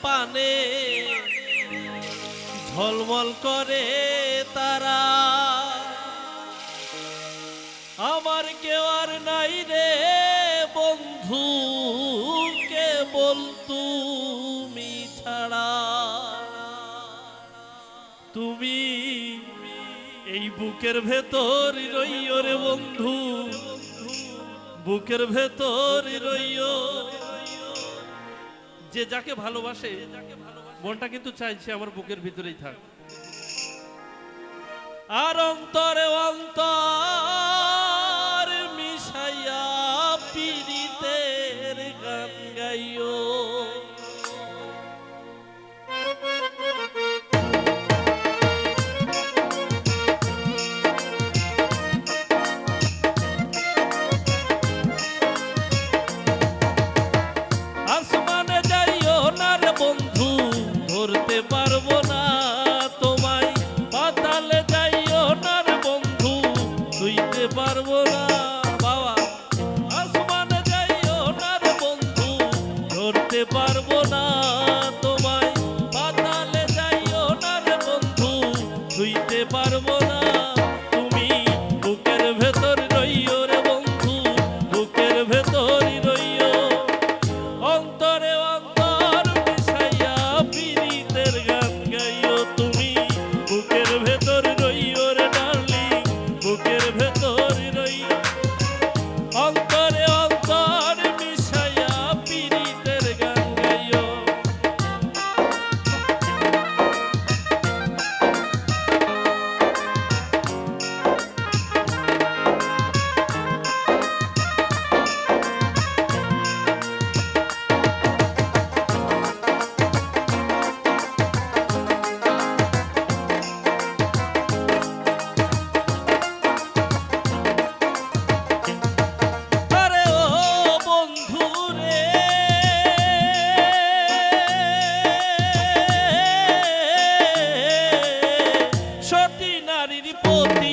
পানে ঝলমল করে তারা। আমার কেউ আর নাই রে বন্ধু, কেবল তুমি ছাড়া। তুমি এই বুকের ভেতর রইও রে বন্ধু, বুকের ভেতর রইও। যে যাকে ভালোবাসে মনটা কিন্তু চাইছে আমার বুকের ভিতরেই থাক। আর অন্তরে অন্তর মিশাইয়া পীড়িতের গান গাইও। আসমানে যাইও না রে বন্ধু, ধরতে পারবো না তোমায়। পাতালে যাইও না রে বন্ধু, ধুইতে পারবো না বাবা। আসমানে যাইও না রে বন্ধু, ধরতে পারবো না তোমায়। পাতালে যাইও না রে বন্ধু, ধুইতে পারবো না। তুমি বুকের ভেতর রইও রে বন্ধু, বুকের ভেতর রইও। অন্তরে অন্তর মিশাইয়া পীড়িতের গান গাইও। তুমি বুকের ভেতর রইও রে ডার্লিং, বুকের ভেতর রইও। অন্তরে অন্তর মিশাইয়া পীড়িতের গান গাইও। আরে ও বন্ধু রে, সতী নারীর প্রতি